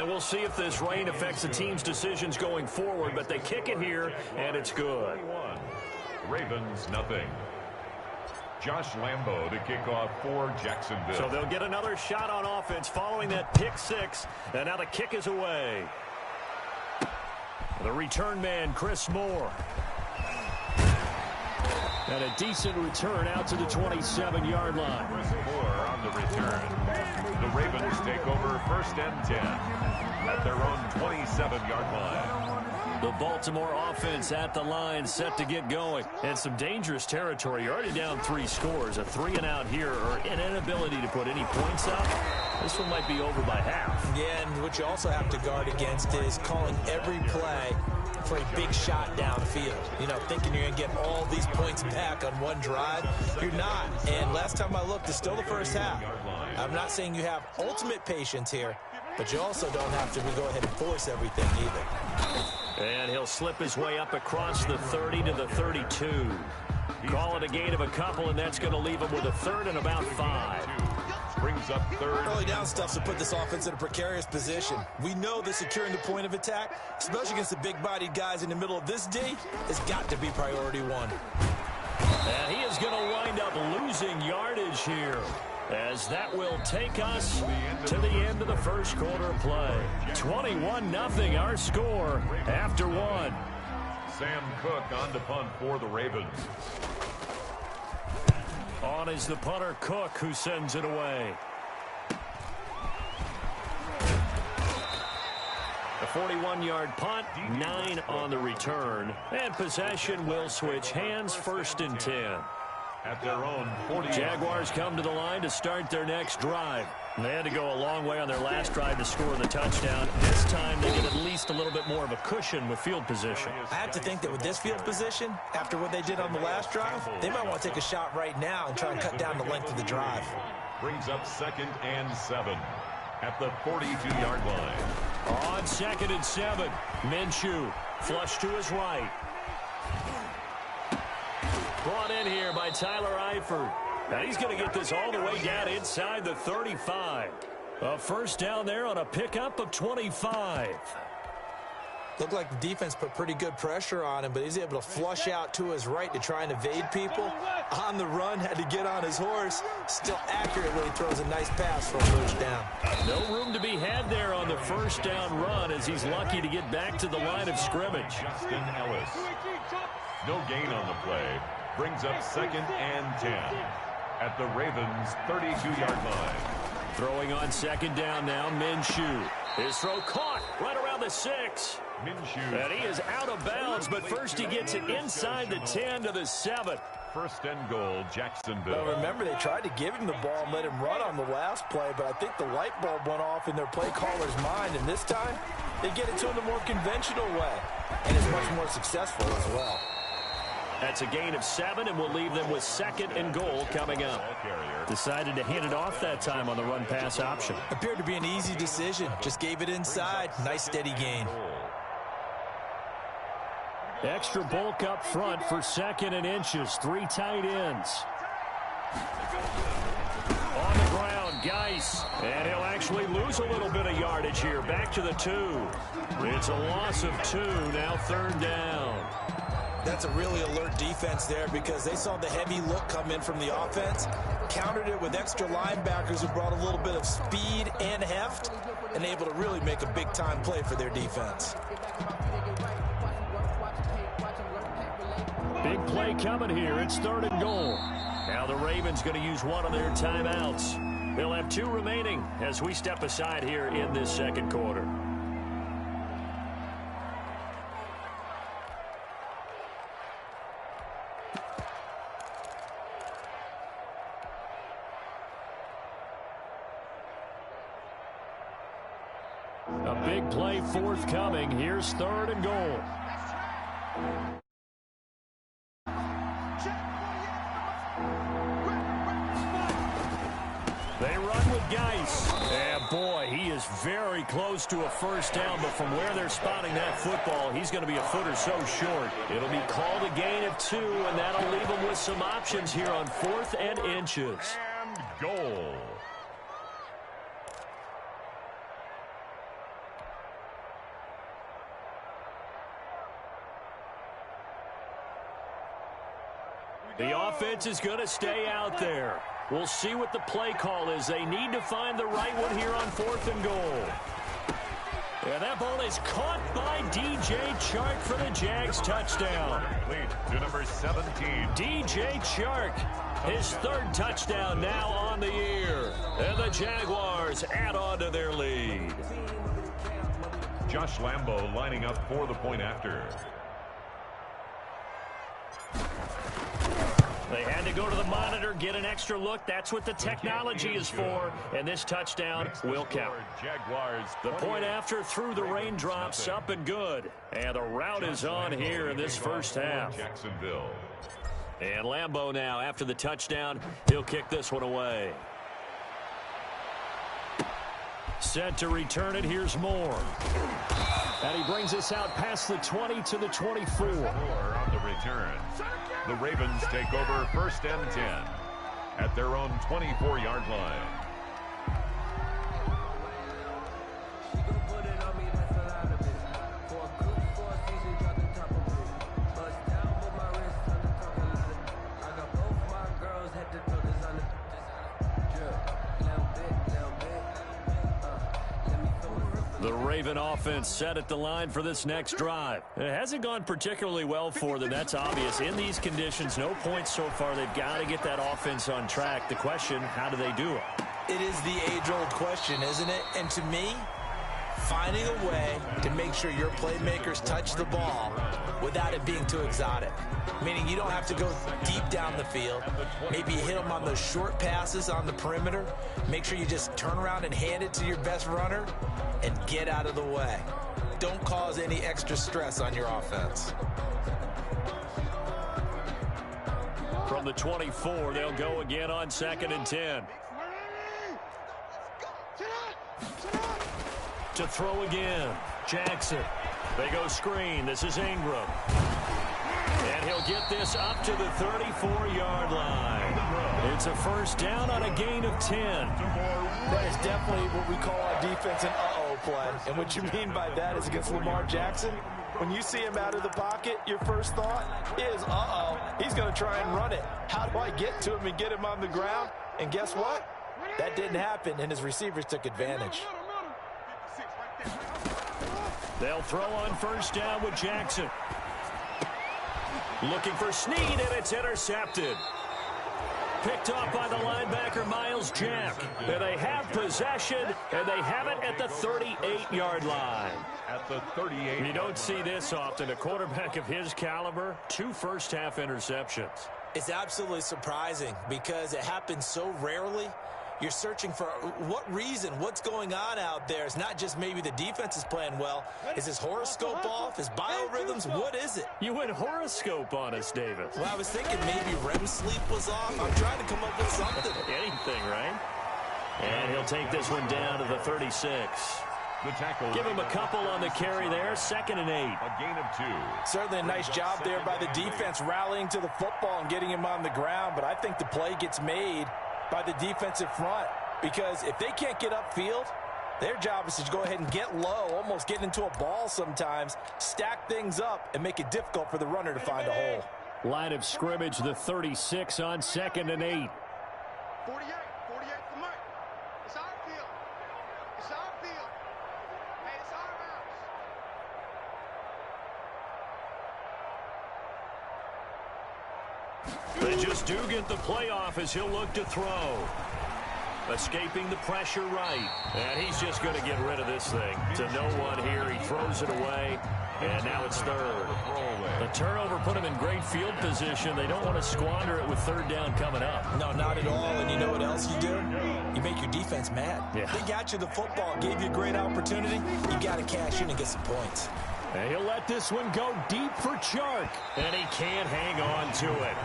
And we'll see if this rain affects the team's decisions going forward, but they kick it here, and it's good. Ravens, nothing. Josh Lambo to kick off for Jacksonville. So they'll get another shot on offense following that pick six, and now the kick is away. The return man, Chris Moore. And a decent return out to the 27-yard line. Chris Moore on the return. The Ravens take over 1st and 10 at their own 27-yard line. The Baltimore offense at the line, set to get going. And some dangerous territory. You're already down 3 scores. A 3-and-out here, or an inability to put any points up. This one might be over by half. Yeah, and what you also have to guard against is calling every play for a big shot downfield. You know, thinking you're going to get all these points back on one drive. You're not. And last time I looked, it's still the first half. I'm not saying you have ultimate patience here, but you also don't have to go ahead and force everything either. And he'll slip his way up across the 30 to the 32. Call it a gain of a couple, and that's going to leave him with a 3rd and about 5. Brings up 3rd. Early down stuff to put this offense in a precarious position. We know that securing the point of attack, especially against the big-bodied guys in the middle of this D, has got to be priority 1. And he is going to wind up losing yardage here, as that will take us to the end of the first quarter of play. 21-0 our score after 1. Sam Cook on to punt for the Ravens. On is the punter, Cook, who sends it away. A 41-yard punt, 9 on the return. And possession will switch hands, 1st and 10. At their own 40. Jaguars come to the line to start their next drive. They had to go a long way on their last drive to score the touchdown. This time they get at least a little bit more of a cushion with field position. I have to think that with this field position, after what they did on the last drive, they might want to take a shot right now and try and cut down the length of the drive. Brings up 2nd and 7 at the 42-yard line. On 2nd and 7, Minshew flush to his right. Brought in here by Tyler Eifert. Now he's going to get this all the way down inside the 35. A 1st down there on a pickup of 25. Looked like the defense put pretty good pressure on him, but he's able to flush out to his right to try and evade people. On the run, had to get on his horse. Still accurately throws a nice pass for a 1st down. No room to be had there on the 1st down run, as he's lucky to get back to the line of scrimmage. Justin Ellis. No gain on the play. Brings up 2nd and 10 at the Ravens' 32-yard line. Throwing on 2nd down now, Minshew. His throw caught right around the 6. Minshew. And he is out of bounds, but first he gets it inside the 10 to the 7. 1st and goal, Jacksonville. Well, remember, they tried to give him the ball and let him run on the last play, but I think the light bulb went off in their play caller's mind, and this time they get it to him the more conventional way, and it's much more successful as well. That's a gain of 7, and we'll leave them with 2nd and goal coming up. Decided to hand it off that time on the run-pass option. Appeared to be an easy decision. Just gave it inside. Nice, steady gain. Extra bulk up front for 2nd and inches. 3 tight ends. On the ground, Geis. And he'll actually lose a little bit of yardage here. Back to the 2. It's a loss of 2. Now 3rd down. That's a really alert defense there because they saw the heavy look come in from the offense, countered it with extra linebackers who brought a little bit of speed and heft, and able to really make a big-time play for their defense. Big play coming here. It's 3rd and goal. Now the Ravens going to use one of their timeouts. They'll have 2 remaining as we step aside here in this 2nd quarter. A big play forthcoming. Here's 3rd and goal. They run with Geis. And boy, he is very close to a 1st down, but from where they're spotting that football, he's going to be a foot or so short. It'll be called a gain of 2, and that'll leave him with some options here on 4th and inches. And goal. The offense is going to stay out there. We'll see what the play call is. They need to find the right one here on 4th and goal. And that ball is caught by DJ Chark for the Jags touchdown. Lead to number 17. DJ Chark, his 3rd touchdown now on the year. And the Jaguars add on to their lead. Josh Lambo lining up for the point after. They had to go to the monitor, get an extra look. That's what the technology is for. And this touchdown will count. Jaguars. The point after through the raindrops, up and good. And the route is on here in this first half. Jacksonville. And Lambo now, after the touchdown, he'll kick this one away. Set to return it. Here's Moore. And he brings us out past the 20 to the 24. Moore on the return. The Ravens take over 1st and 10 at their own 24-yard line. The Raven offense set at the line for this next drive. It hasn't gone particularly well for them. That's obvious. In these conditions, no points so far. They've got to get that offense on track. The question, how do they do it? It is the age-old question, isn't it? And to me, finding a way to make sure your playmakers touch the ball without it being too exotic. Meaning you don't have to go deep down the field. Maybe you hit them on those short passes on the perimeter. Make sure you just turn around and hand it to your best runner and get out of the way. Don't cause any extra stress on your offense. From the 24, they'll go again on 2nd and 10. To throw again, Jackson. They go screen. This is Ingram. And he'll get this up to the 34-yard line. It's a first down on a gain of 10. That is definitely what we call our defense an uh-oh play. And what you mean by that is against Lamar Jackson, when you see him out of the pocket, your first thought is, uh-oh, he's going to try and run it. How do I get to him and get him on the ground? And guess what? That didn't happen, and his receivers took advantage. They'll throw on first down with Jackson. Looking for Snead, and it's intercepted. Picked off by the linebacker, Miles Jack. And they have possession, and they have it at the 38-yard line. At the 38. You don't see this often. A quarterback of his caliber, 2 first-half interceptions. It's absolutely surprising because it happens so rarely. You're searching for what reason, what's going on out there. It's not just maybe the defense is playing well. Is his horoscope off? His biorhythms? What is it? You went horoscope on us, Davis. Well, I was thinking maybe REM sleep was off. I'm trying to come up with something. Anything, right? And he'll take this one down to the 36. The tackle. Give him a couple on the carry there. 2nd and 8. A gain of 2. Certainly a nice job there by the defense rallying to the football and getting him on the ground. But I think the play gets made by the defensive front, because if they can't get upfield, their job is to go ahead and get low, almost get into a ball sometimes, stack things up, and make it difficult for the runner to find a hole. Line of scrimmage, the 36 on 2nd and 8. 48 the mark. It's our field. It's our field. Hey, it's our house. They just do get the playoff as he'll look to throw. Escaping the pressure right. And he's just going to get rid of this thing. To no one here. He throws it away. And now it's 3rd. The turnover put him in great field position. They don't want to squander it with 3rd down coming up. No, not at all. And you know what else you do? You make your defense mad. Yeah. They got you the football, gave you a great opportunity. You got to cash in and get some points. And he'll let this one go deep for Chark. And he can't hang on to it.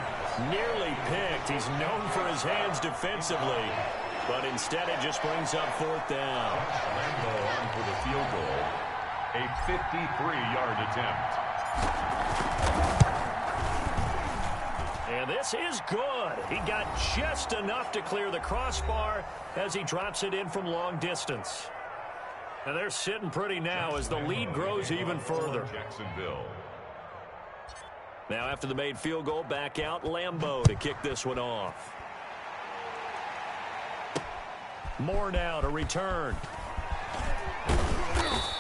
Nearly picked. He's known for his hands defensively. But instead it just brings up 4th down. Lambo on for the field goal. A 53-yard attempt. And this is good. He got just enough to clear the crossbar as he drops it in from long distance. And they're sitting pretty now as the lead grows even further. Jacksonville. Now after the made field goal, back out Lambeau to kick this one off. Moore now to return.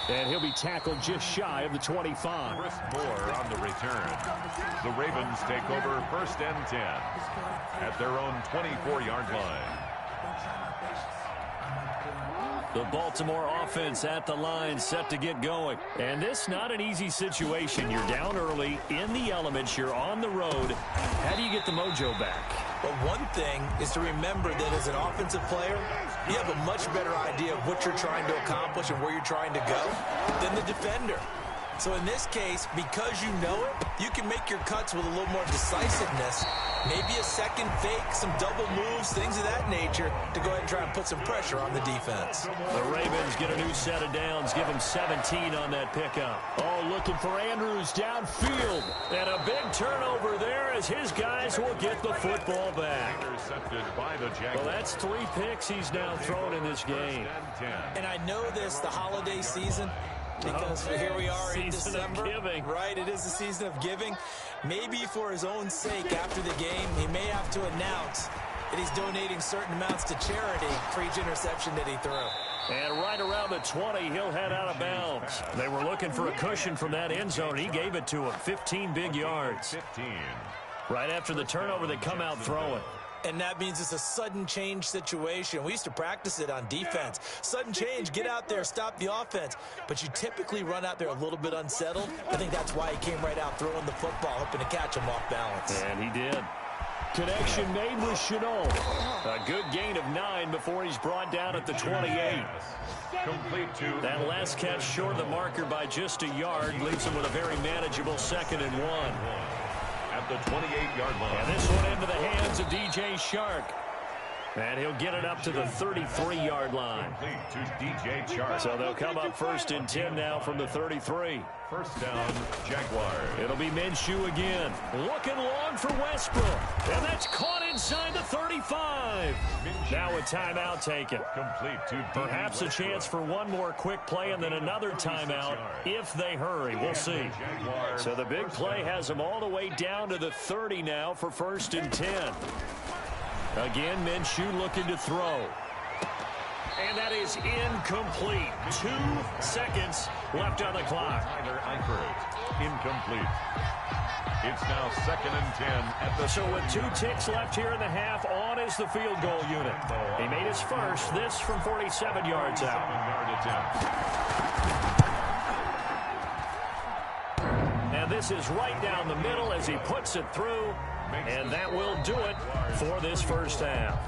And he'll be tackled just shy of the 25. Chris Moore on the return. The Ravens take over 1st and 10 at their own 24-yard line. The Baltimore offense at the line, set to get going. And this not an easy situation. You're down early, in the elements, you're on the road. How do you get the mojo back? Well, one thing is to remember that as an offensive player, you have a much better idea of what you're trying to accomplish and where you're trying to go than the defender. So in this case, because you know it, you can make your cuts with a little more decisiveness. Maybe a second fake, some double moves, things of that nature to go ahead and try and put some pressure on the defense. The Ravens get a new set of downs, give him 17 on that pickup. Oh, looking for Andrews downfield. And a big turnover there as his guys will get the football back. Intercepted by the Jaguars. Well, that's 3 picks he's now thrown in this game. And I know this, the holiday season, because here we are in December. Right, it is the season of giving. Maybe for his own sake after the game, he may have to announce that he's donating certain amounts to charity for each interception that he threw. And right around the 20, he'll head out of bounds. They were looking for a cushion from that end zone. He gave it to him, 15 big yards. 15. Right after the turnover, they come out throwing. And that means it's a sudden change situation. We used to practice it on defense. Sudden change, get out there, stop the offense. But you typically run out there a little bit unsettled. I think that's why he came right out throwing the football, hoping to catch him off balance. And he did. Connection made with Shenault. A good gain of 9 before he's brought down at the 28. Complete to That last catch short of the marker by just a yard leaves him with a very manageable 2nd and 1. at the 28-yard line. And this one into the hands of DJ Chark. And he'll get it up to the 33-yard line. Complete to DJ Chark. So they'll come up 1st and 10 now from the 33. First down, Jaguars. It'll be Minshew again. Looking long for Westbrook. And that's caught inside the 35. Now a timeout taken. Complete to Perhaps a chance for one more quick play and then another timeout if they hurry. We'll see. So the big play has them all the way down to the 30 now for 1st and 10. Again, Minshew looking to throw. And that is incomplete. 2 seconds left on the clock. Tyler Eifert, incomplete. It's now 2nd and 10 at the... So with 2 ticks left here in the half, on is the field goal unit. He made his first, this from 47 yards out. 7-yard attempt. And this is right down the middle as he puts it through. And that will do it for this first half.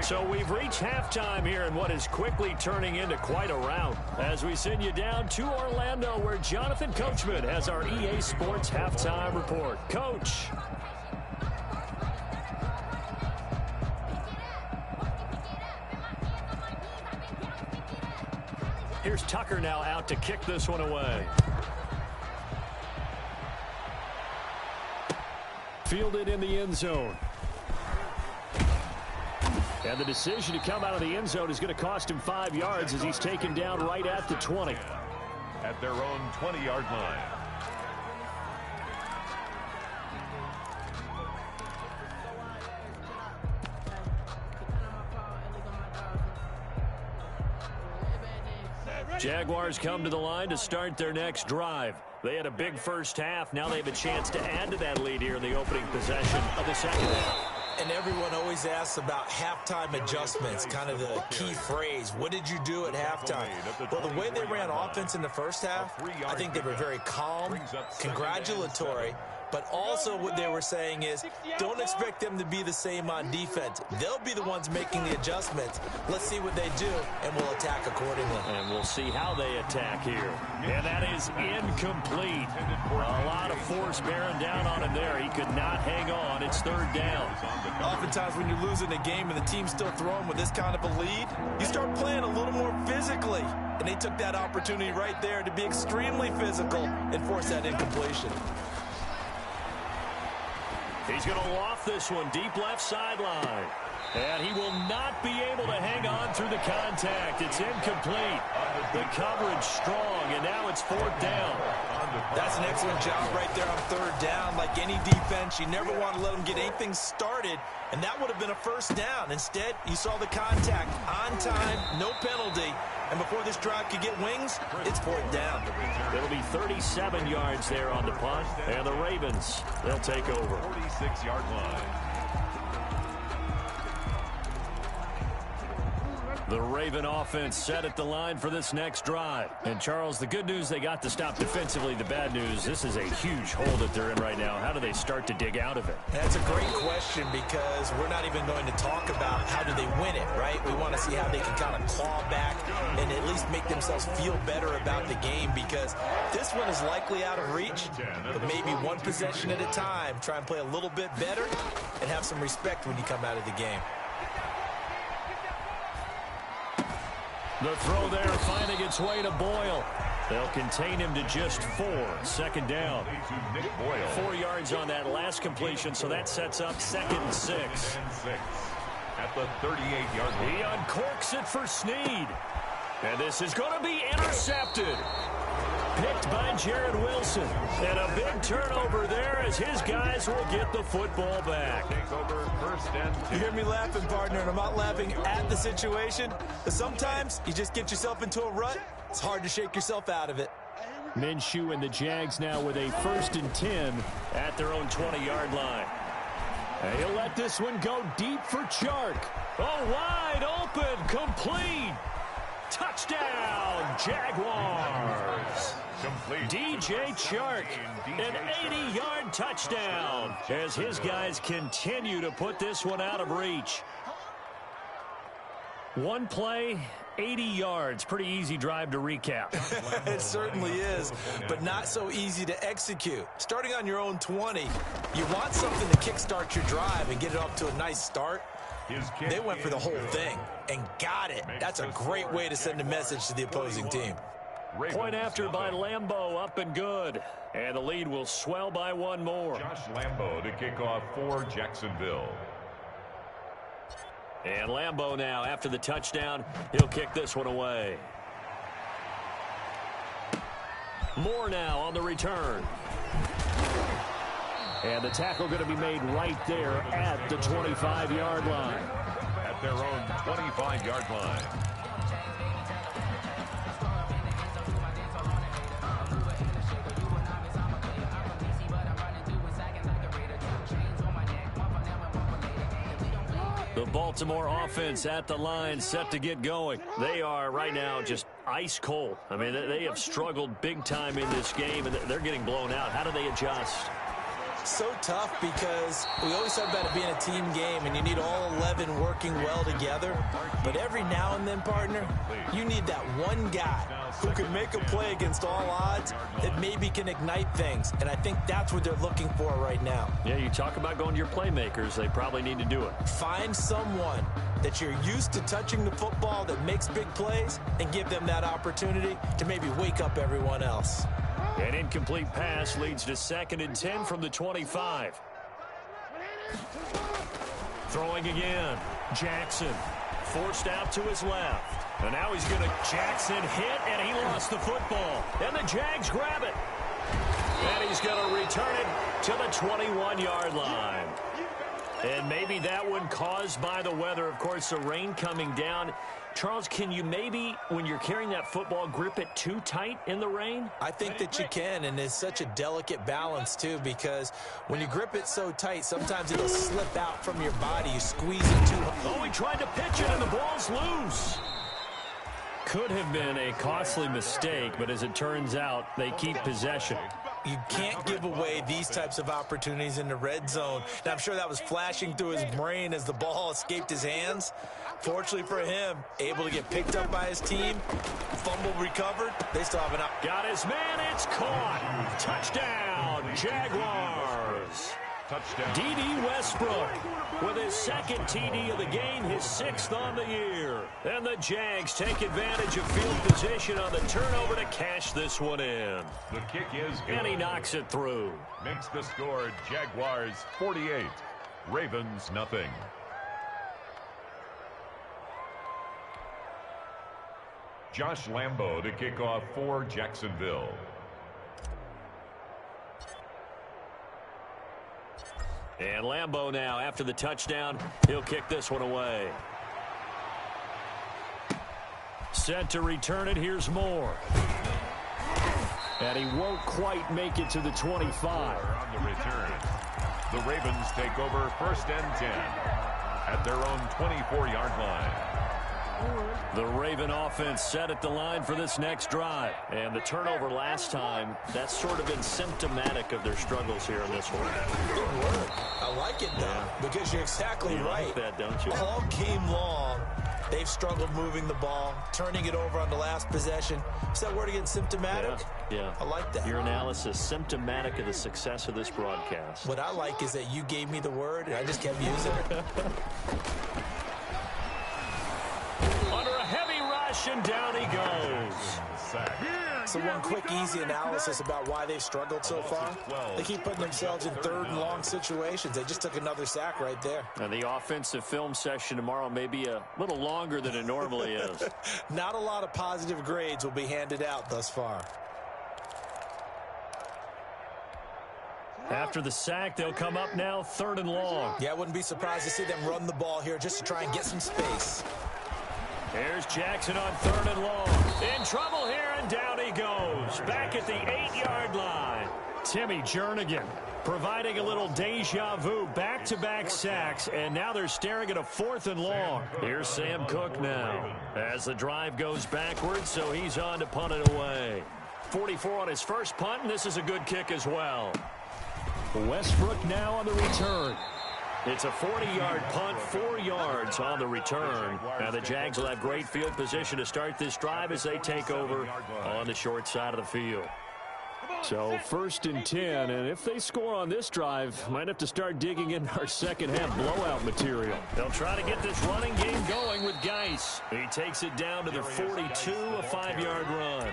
So we've reached halftime here in what is quickly turning into quite a rout as we send you down to Orlando where Jonathan Coachman has our EA Sports Halftime Report. Coach. Here's Tucker now out to kick this one away. Fielded in the end zone. And the decision to come out of the end zone is going to cost him 5 yards as he's taken down right at the 20. At their own 20-yard line. Jaguars come to the line to start their next drive. They had a big first half. Now they have a chance to add to that lead here in the opening possession of the second half. And everyone always asks about halftime adjustments, kind of the key phrase. What did you do at halftime? Well, the way they ran offense in the first half, I think they were very calm, congratulatory, but also what they were saying is don't expect them to be the same on defense. They'll be the ones making the adjustments. Let's see what they do, and we'll attack accordingly. And we'll see how they attack here. And that is incomplete. A lot of force bearing down on him there. He could not hang on. It's 3rd down. Oftentimes when you're losing a game and the team's still throwing with this kind of a lead, you start playing a little more physically. And they took that opportunity right there to be extremely physical and force that incompletion. He's going to loft this one deep left sideline. And he will not be able to hang on through the contact. It's incomplete. The coverage strong, and now it's it's 4th down. That's an excellent job right there on 3rd down. Like any defense, you never want to let them get anything started, and that would have been a 1st down. Instead, you saw the contact on time, no penalty, and before this drive could get wings, it's 4th down. It'll be 37 yards there on the punt, and the Ravens, they'll take over. 46-yard line. The Raven offense set at the line for this next drive. And, Charles, the good news, they got to stop defensively. The bad news, this is a huge hole that they're in right now. How do they start to dig out of it? That's a great question because we're not even going to talk about how do they win it, right? We want to see how they can kind of claw back and at least make themselves feel better about the game because this one is likely out of reach, but maybe one possession at a time. Try and play a little bit better and have some respect when you come out of the game. The throw there finding its way to Boyle. They'll contain him to just 4. 2nd down. 4 yards on that last completion, so that sets up 2nd and 6. At the 38-yard line. He uncorks it for Snead. And this is going to be intercepted. Picked by Jared Wilson. And a big turnover there as his guys will get the football back. Takes over 1st and 10. You hear me laughing, partner, and I'm not laughing at the situation. But sometimes you just get yourself into a rut. It's hard to shake yourself out of it. Minshew and the Jags now with a 1st and 10 at their own 20-yard line. And he'll let this one go deep for Chark. Oh, wide open, complete. Touchdown, Jaguars. Complete. DJ Chark, an 80-yard touchdown as his guys continue to put this one out of reach. One play, 80 yards. Pretty easy drive to recap. It certainly is, but not so easy to execute. Starting on your own 20, you want something to kickstart your drive and get it off to a nice start. They went for the whole thing and got it. That's a great way to send a message to the opposing team. Point after by Lambeau, up and good. And the lead will swell by one more. Josh Lambeau to kick off for Jacksonville. And Lambeau now, after the touchdown, he'll kick this one away. Moore now on the return. And the tackle going to be made right there at the 25-yard line. At their own 25-yard line. The Baltimore offense at the line, set to get going. They are right now just ice cold. I mean, they have struggled big time in this game, and they're getting blown out. How do they adjust? So tough because we always talk about it being a team game and you need all 11 working well together. But every now and then, partner, you need that one guy who can make a play against all odds that maybe can ignite things. And I think that's what they're looking for right now. Yeah, you talk about going to your playmakers. They probably need to do it. Find someone that you're used to touching the football that makes big plays and give them that opportunity to maybe wake up everyone else. An incomplete pass leads to 2nd and 10 from the 25. Throwing again. Jackson forced out to his left. And now he's going to Jackson hit, and he lost the football. And the Jags grab it. And he's going to return it to the 21-yard line. And maybe that one caused by the weather. Of course, the rain coming down. Charles, can you maybe, when you're carrying that football, grip it too tight in the rain? I think that you can, and it's such a delicate balance, too, because when you grip it so tight, sometimes it'll slip out from your body. You squeeze it too hard. Oh, he tried to pitch it, and the ball's loose. Could have been a costly mistake, but as it turns out, they keep possession. You can't give away these types of opportunities in the red zone. Now, I'm sure that was flashing through his brain as the ball escaped his hands. Fortunately for him, able to get picked up by his team, fumble recovered. They still have an out. Got his man, it's caught. Touchdown, Jaguars. Touchdown. D.D. Westbrook with his 2nd TD of the game, his 6th on the year. And the Jags take advantage of field position on the turnover to cash this one in. The kick is good. And he knocks it through. Makes the score Jaguars 48, Ravens nothing. Josh Lambo to kick off for Jacksonville. And Lambo now, after the touchdown, he'll kick this one away. Set to return it. Here's Moore. And he won't quite make it to the 25. On the return, the Ravens take over 1st and 10 at their own 24-yard line. The Raven offense set at the line for this next drive. And the turnover last time, that's sort of been symptomatic of their struggles here in this one. Good work. I like it, though, because you're exactly right. Like that, don't you? All game long, they've struggled moving the ball, turning it over on the last possession. Is that word again, symptomatic? Yeah. I like that. Your analysis, symptomatic of the success of this broadcast. What I like is that you gave me the word, and I just kept using it. Under a heavy rush, and down he goes. So one quick, easy analysis about why they've struggled so far. They keep putting themselves in 3rd and long situations. They just took another sack right there. And the offensive film session tomorrow may be a little longer than it normally is. Not a lot of positive grades will be handed out thus far. After the sack, they'll come up now 3rd and long. Yeah, I wouldn't be surprised to see them run the ball here just to try and get some space. Here's Jackson on 3rd and long. In trouble here, and down he goes. Back at the 8-yard line. Timmy Jernigan providing a little deja vu. Back-to-back sacks, and now they're staring at a 4th and long. Here's Sam Cook now as the drive goes backwards, so he's on to punt it away. 44 on his first punt, and this is a good kick as well. Westbrook now on the return. It's a 40-yard punt, 4 yards on the return. And the Jags will have great field position to start this drive as they take over on the short side of the field. So 1st and 10, and if they score on this drive, might have to start digging in our second-half blowout material. They'll try to get this running game going with Geis. He takes it down to the 42, a 5-yard run.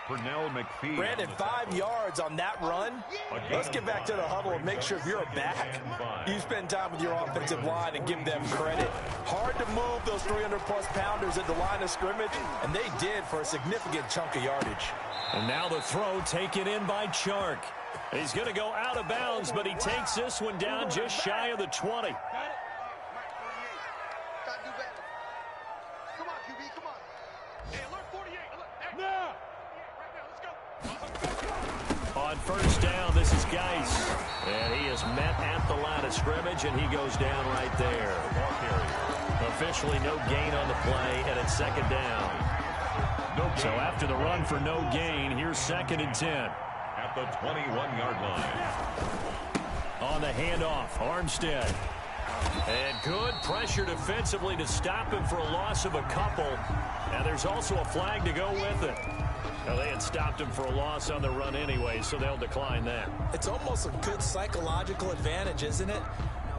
Pernell McPhee. Brandon, 5 yards on that run. Let's get back to the huddle and make sure if you're back, you spend time with your offensive line and give them credit. Hard to move those 300-plus pounders at the line of scrimmage, and they did for a significant chunk of yardage. And now the throw taken in by Chark. He's going to go out of bounds, but he takes this one down just shy of the 20. On 1st down, this is Geis. And he is met at the line of scrimmage, and he goes down right there. Officially no gain on the play, and it's 2nd down. So after the run for no gain, here's 2nd and 10. At the 21-yard line. On the handoff, Armstead. And good pressure defensively to stop him for a loss of a couple. And there's also a flag to go with it. Now, they had stopped him for a loss on the run anyway, so they'll decline that. It's almost a good psychological advantage, isn't it?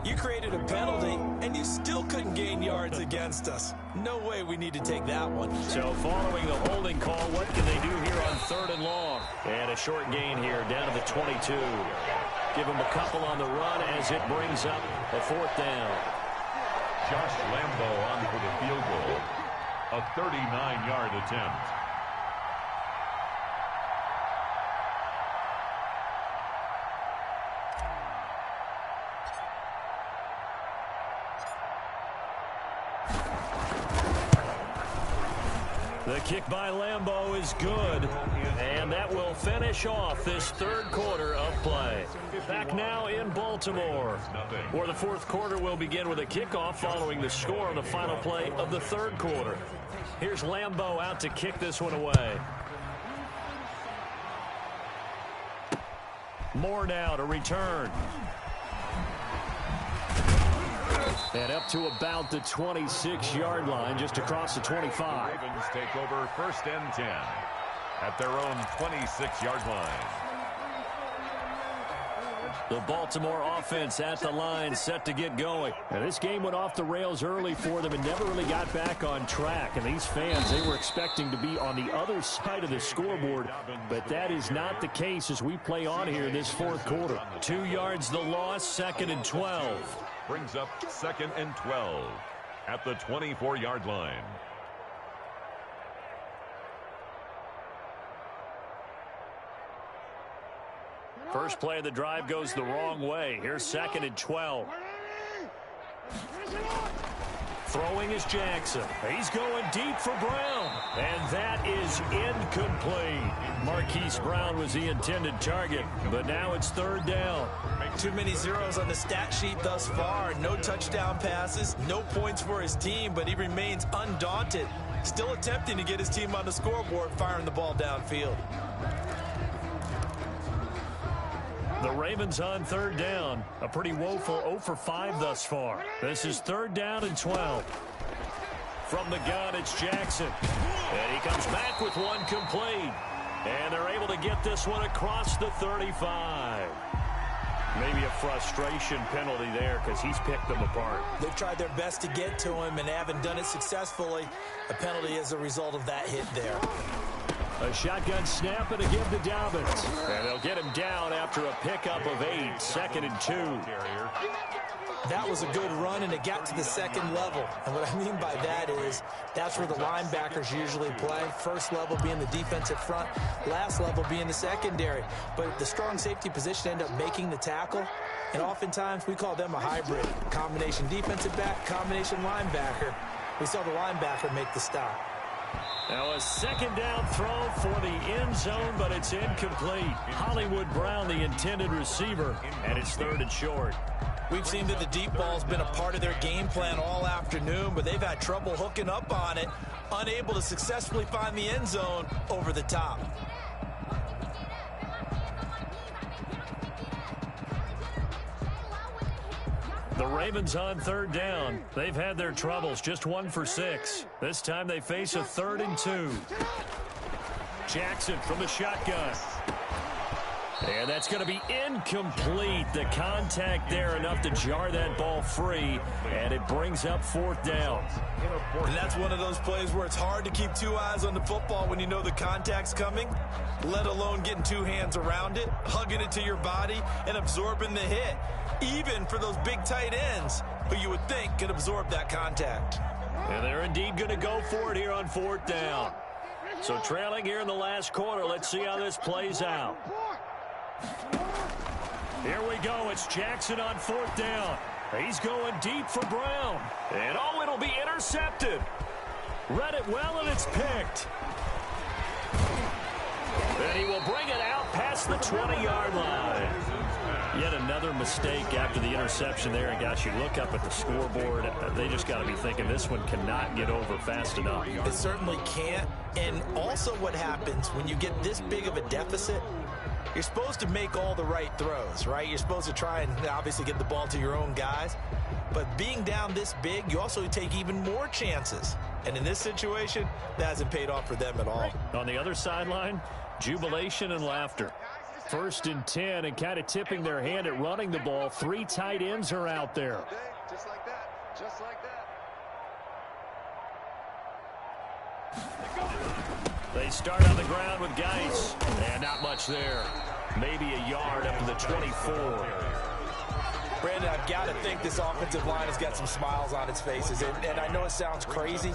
You created a penalty, and you still couldn't gain yards against us. No way we need to take that one. So following the holding call, what can they do here on 3rd and long? And a short gain here down to the 22. Give them a couple on the run as it brings up a 4th down. Josh Lambo on for the field goal. A 39-yard attempt. The kick by Lambo is good, and that will finish off this 3rd quarter of play. Back now in Baltimore, where the 4th quarter will begin with a kickoff following the score on the final play of the 3rd quarter. Here's Lambo out to kick this one away. Moore now to return. And up to about the 26-yard line, just across the 25. Ravens take over 1st and 10 at their own 26-yard line. The Baltimore offense at the line, set to get going. And this game went off the rails early for them and never really got back on track. And these fans, they were expecting to be on the other side of the scoreboard. But that is not the case as we play on here in this 4th quarter. 2 yards the loss, 2nd and 12. Brings up 2nd and 12 at the 24-yard line. First play of the drive goes the wrong way. Here's 2nd and 12. Throwing is Jackson. He's going deep for Brown. And that is incomplete. Marquise Brown was the intended target, but now it's 3rd down. Too many zeros on the stat sheet thus far. No touchdown passes, no points for his team, but he remains undaunted. Still attempting to get his team on the scoreboard, firing the ball downfield. The Ravens on 3rd down. A pretty woeful 0 for 5 thus far. This is 3rd down and 12. From the gun, it's Jackson. And he comes back with one complete. And they're able to get this one across the 35. Maybe a frustration penalty there because he's picked them apart. They've tried their best to get to him and haven't done it successfully. A penalty as a result of that hit there. A shotgun snap and a give to Dobbins. And they'll get him down after a pickup of 8. 2nd and 2. That was a good run, and it got to the 2nd level. And what I mean by that is that's where the linebackers usually play. First level being the defensive front, last level being the secondary. But the strong safety position ended up making the tackle. And oftentimes we call them a hybrid. Combination defensive back, combination linebacker. We saw the linebacker make the stop. Now a 2nd down throw for the end zone, but it's incomplete. Hollywood Brown, the intended receiver, and it's 3rd and short. We've seen that the deep ball's been a part of their game plan all afternoon, but they've had trouble hooking up on it, unable to successfully find the end zone over the top. The Ravens on 3rd down. They've had their troubles, just 1 for 6. This time they face a 3rd and 2. Jackson from the shotgun. And that's going to be incomplete. The contact there enough to jar that ball free, and it brings up 4th down. And that's one of those plays where it's hard to keep 2 eyes on the football when you know the contact's coming, let alone getting 2 hands around it, hugging it to your body, and absorbing the hit, even for those big tight ends who you would think could absorb that contact. And they're indeed going to go for it here on 4th down. So trailing here in the last quarter, let's see how this plays out. Here we go. It's Jackson on 4th down. He's going deep for Brown. And oh, it'll be intercepted. Read it well, and it's picked. And he will bring it out past the 20-yard line. Yet another mistake after the interception there. And, gosh, you look up at the scoreboard. They just got to be thinking this one cannot get over fast enough. It certainly can't. And also what happens when you get this big of a deficit, you're supposed to make all the right throws, right? You're supposed to try and obviously get the ball to your own guys. But being down this big, you also take even more chances. And in this situation, that hasn't paid off for them at all. On the other sideline, jubilation and laughter. 1st and 10, and kind of tipping their hand at running the ball. 3 tight ends are out there. Just like that. Just like that. They start on the ground with Geis. And not much there. Maybe a yard up to the 24. Brandon, I've got to think this offensive line has got some smiles on its faces. And I know it sounds crazy,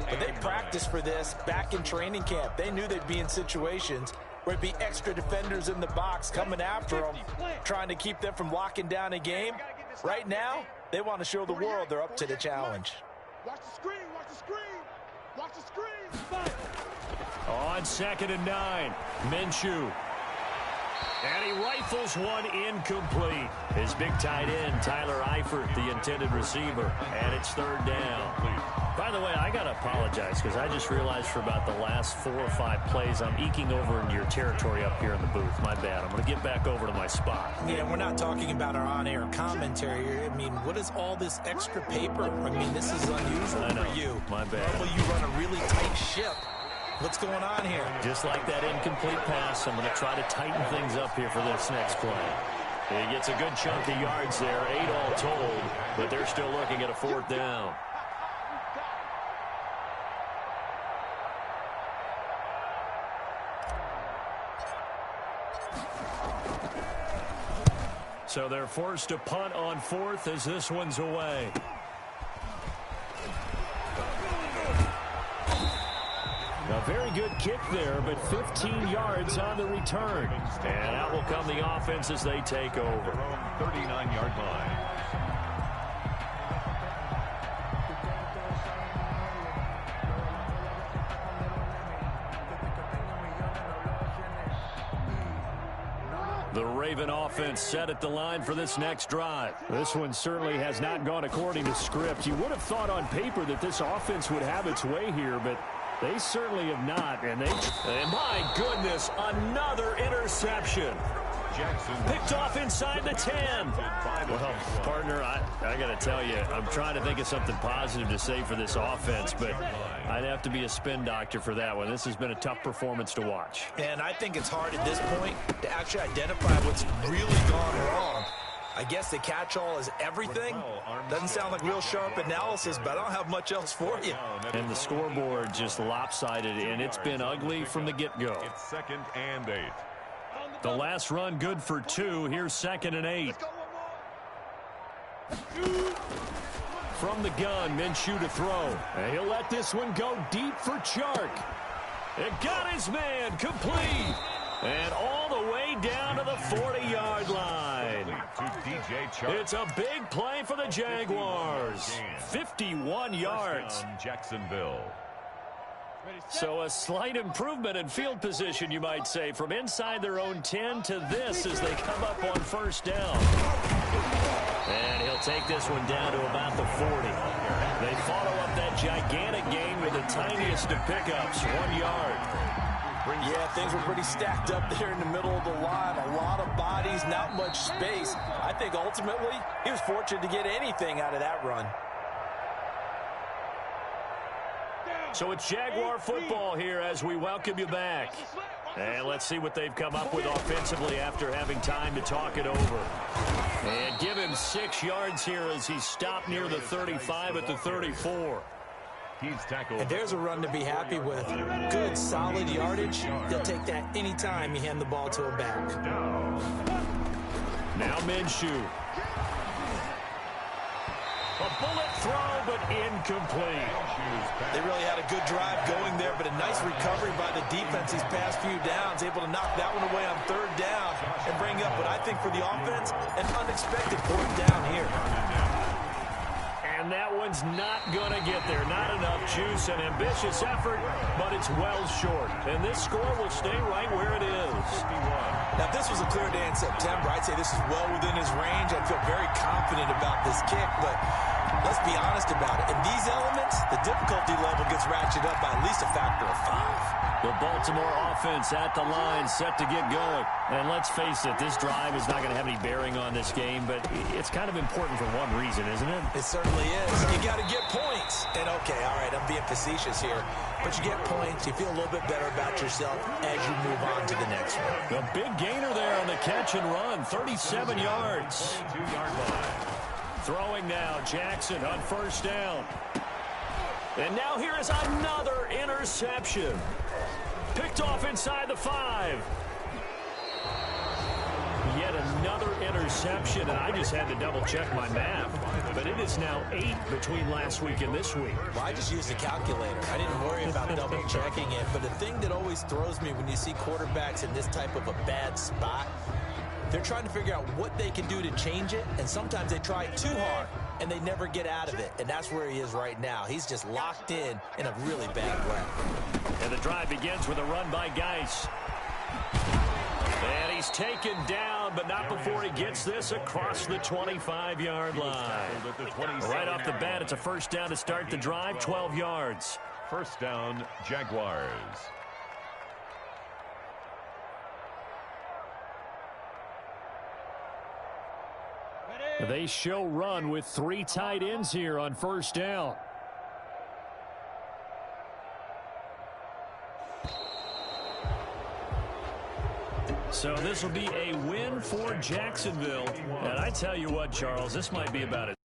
but they practiced for this back in training camp. They knew they'd be in situations where it'd be extra defenders in the box coming after them, trying to keep them from locking down a game. Right now, they want to show the world they're up to the challenge. Watch the screen. Watch the screen. Watch the screen. On 2nd and 9, Minshew. And he rifles one incomplete. His big tight end, Tyler Eifert, the intended receiver. And it's 3rd down. By the way, I got to apologize because I just realized for about the last 4 or 5 plays, I'm eking over into your territory up here in the booth. My bad. I'm going to get back over to my spot. Yeah, we're not talking about our on-air commentary. I mean, what is all this extra paper? I mean, this is unusual for you. My bad. Normally you run a really tight ship. What's going on here? Just like that incomplete pass, I'm going to try to tighten things up here for this next play. He gets a good chunk of yards there, 8 all told, but they're still looking at a 4th down. So they're forced to punt on 4th as this one's away. Now A very good kick there, but 15 yards on the return. And out will come the offense as they take over. 39-yard line. The Raven offense set at the line for this next drive. This one certainly has not gone according to script. You would have thought on paper that this offense would have its way here, but they certainly have not. And my goodness, another interception. Jackson Picked off inside the 10. Well, partner, I got to tell you, I'm trying to think of something positive to say for this offense, but I'd have to be a spin doctor for that one. This has been a tough performance to watch. And I think it's hard at this point to actually identify what's really gone wrong. I guess the catch-all is everything. Doesn't sound like real sharp analysis, but I don't have much else for you. And the scoreboard just lopsided, and it's been ugly from the get-go. It's 2nd and 8. The last run good for 2. Here's 2nd and 8. From the gun, Minshew to throw. And he'll let this one go deep for Chark. It got his man complete. And all the way down to the 40-yard line. To DJ Chark. It's a big play for the Jaguars. 51 yards. Jacksonville. So a slight improvement in field position, you might say, from inside their own 10 to this as they come up on first down. And he'll take this one down to about the 40. They follow up that gigantic gain with the tiniest of pickups, 1 yard. Yeah, things were pretty stacked up there in the middle of the line. A lot of bodies, not much space. I think ultimately he was fortunate to get anything out of that run. So it's Jaguar football here as we welcome you back. And let's see what they've come up with offensively after having time to talk it over. And give him 6 yards here as he's stopped near the 35 at the 34. He's tackled. And there's a run to be happy with. Good, solid yardage. They'll take that anytime you hand the ball to a back. Now Minshew. A bullet throw, but incomplete. They really had a good drive going there, but a nice recovery by the defense these past few downs, able to knock that one away on 3rd down and bring up what I think for the offense, an unexpected 4th down here. And that one's not going to get there. Not enough juice, an ambitious effort, but it's well short. And this score will stay right where it is. Now, if this was a clear day in September, I'd say this is well within his range. I'd feel very confident about this kick, but let's be honest about it. In these elements, the difficulty level gets ratcheted up by at least a factor of 5. The Baltimore offense at the line, set to get going. And let's face it, this drive is not going to have any bearing on this game, but it's kind of important for one reason, isn't it? It certainly is. You got to get points. And, okay, all right, I'm being facetious here, but you get points, you feel a little bit better about yourself as you move on to the next one. A big gainer there on the catch and run, 37 yards. 2-yard line. Throwing now, Jackson on first down. And now here is another interception. Picked off inside the 5. Yet another interception, and I just had to double-check my math. But it is now 8 between last week and this week. Well, I just used a calculator. I didn't worry about double-checking it. But the thing that always throws me when you see quarterbacks in this type of a bad spot, they're trying to figure out what they can do to change it, and sometimes they try too hard, and they never get out of it. And that's where he is right now. He's just locked in a really bad way. And the drive begins with a run by Geis. And he's taken down, but not before he gets this across the 25-yard line. Right off the bat, it's a first down to start the drive, 12 yards. First down, Jaguars. They show run with 3 tight ends here on first down. So this will be a win for Jacksonville. And I tell you what, Charles, this might be about it.